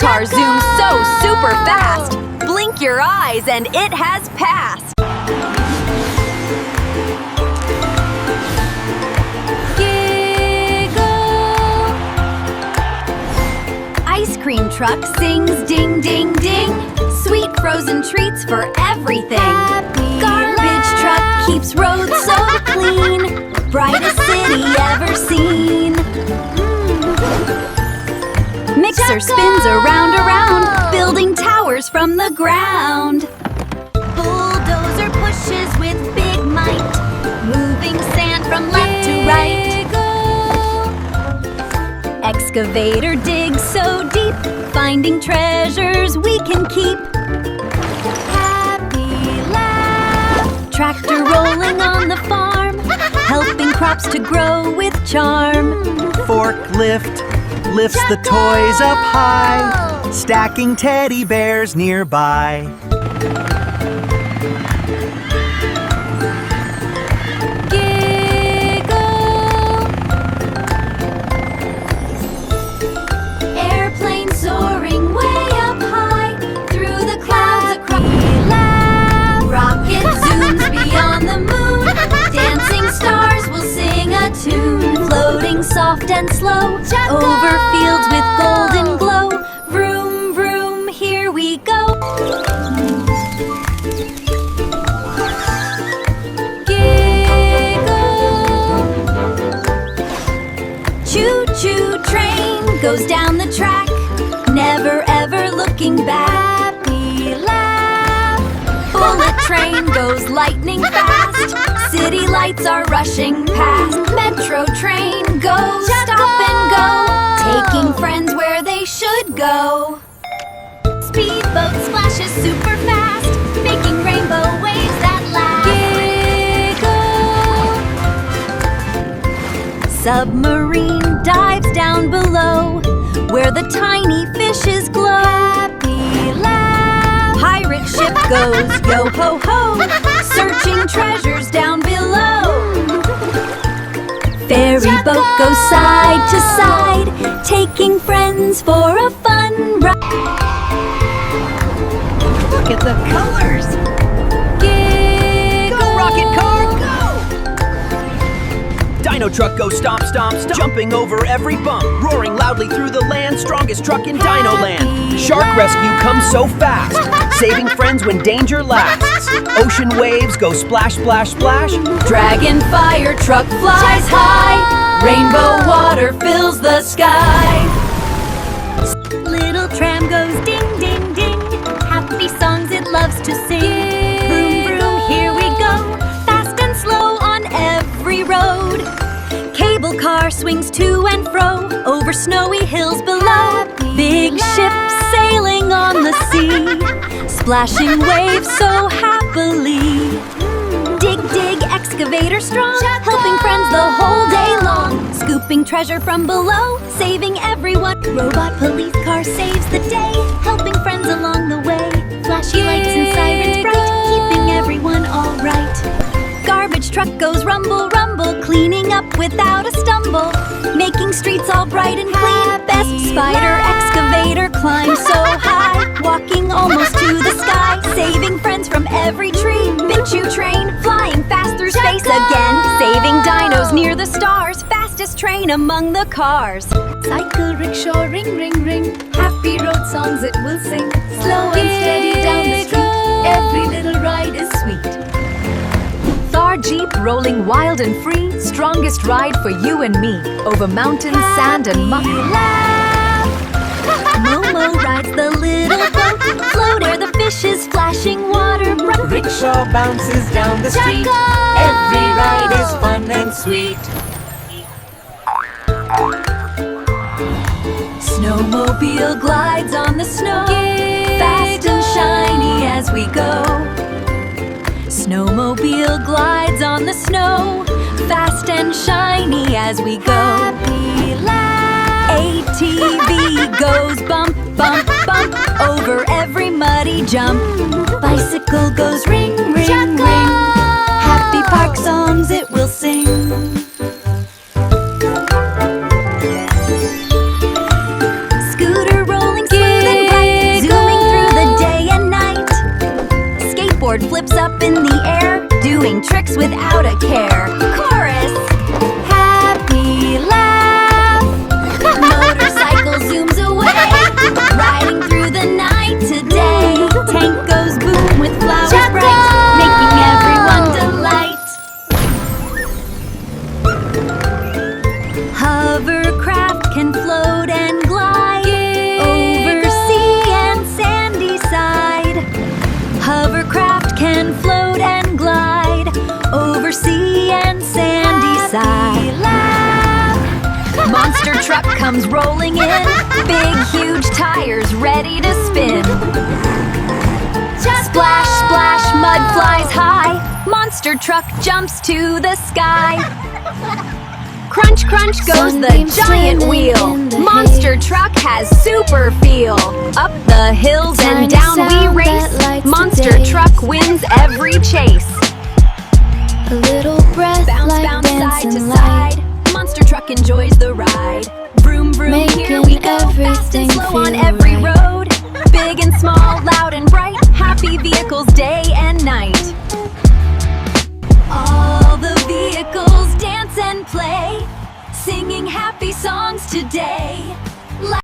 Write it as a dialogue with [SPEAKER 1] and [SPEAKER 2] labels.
[SPEAKER 1] car zooms so super fast. Blink your eyes and it has passed. Ice cream truck sings ding ding ding. Sweet frozen treats for everything. Garbage truck keeps roads so clean. Brightest city ever seen. Mixer spins around, building towers from the ground. Bulldozer pushes with big might, moving sand from left to right. Excavator digs so deep, finding treasures we can keep. Happy laugh. Tractor rolling on the farm, helping crops to grow with charm.
[SPEAKER 2] Forklift lifts the toys up high, stacking teddy bears nearby.
[SPEAKER 1] Soft and slow, over fields with golden glow. Vroom, vroom, here we go. Giggle. Choo-choo train goes down the track, never ever looking back. Happy laugh. Bullet train goes lightning fast, city lights are rushing past. Metro train goes stop and go, taking friends where they should go. Speedboat splashes super fast, making rainbow waves that last. Giggle. Submarine dives down below, where the tiny fishes glow. Happy laugh. Pirate ship goes yo ho ho, searching treasures down below. Ferry boat goes side to side, taking friends for a fun ride.
[SPEAKER 2] Look at the colors!
[SPEAKER 1] Giggle.
[SPEAKER 2] Go, rocket car, go! Dino truck goes stomp, stomp, stomp, jumping over every bump, roaring loudly through the land, strongest truck in Dino Land. Shark rescue comes so fast, saving friends when danger lasts. Ocean waves go splash, splash, splash.
[SPEAKER 1] Dragon fire truck flies high, rainbow water fills the sky. Little tram goes ding, ding, ding, happy songs it loves to sing. Vroom, vroom, here we go, fast and slow on every road. Cable car swings to and fro, over snowy hills below. Big ships sailing on the sea, splashing waves so happily. Dig, dig, excavator strong, helping friends the whole day long. Scooping treasure from below, saving everyone. Robot police car saves the day, helping friends along the way. Flashy lights and sirens bright, keeping everyone alright. Garbage truck goes rumble, rumble, cleaning up without a stumble, making streets all bright and clean. Best spider excavator climbs so high, walking almost to the sky, saving friends from every tree. Choo train flying fast through space again, saving dinos near the stars. Fastest train among the cars. Cycle rickshaw ring ring ring, happy road songs it will sing. Slow and steady down the street, every little ride is sweet. Thar Jeep rolling wild and free, strongest ride for you and me, over mountains, sand and muck. Momo rides the little boat, float where the fishes flashing water bright.
[SPEAKER 3] Rickshaw bounces down the street, every ride is fun and sweet.
[SPEAKER 1] Snowmobile glides on the snow, fast and shiny as we go. Snowmobile glides on the snow, fast and shiny as we go. Happy laugh. ATV goes bump, bump, bump, over every muddy jump. Bicycle goes ring, ring, ring, happy park songs it will sing. Scooter rolling smooth and a care. Chorus. Happy laugh. Motorcycle zooms away, riding through the night today. Tank goes boom with flowers bright, making everyone delight. Hovercraft can float and glide over sea and sandy side. Hovercraft can float and glide over sea and sandy side. Monster truck comes rolling in, big huge tires ready to spin. Splash, splash, mud flies high, monster truck jumps to the sky. Crunch, crunch goes the giant wheel, monster truck has super feel. Up the hills and down we race, monster truck wins every chase.
[SPEAKER 4] A little breath
[SPEAKER 1] Bounce,
[SPEAKER 4] like
[SPEAKER 1] bounce, side to
[SPEAKER 4] dancing light,
[SPEAKER 1] side, monster truck enjoys the ride. Vroom, vroom, here we
[SPEAKER 4] making
[SPEAKER 1] go, fast and
[SPEAKER 4] everything
[SPEAKER 1] slow on
[SPEAKER 4] feel
[SPEAKER 1] every
[SPEAKER 4] right.
[SPEAKER 1] road. Big and small, loud and bright, happy vehicles day and night. All the vehicles dance and play, singing happy songs today.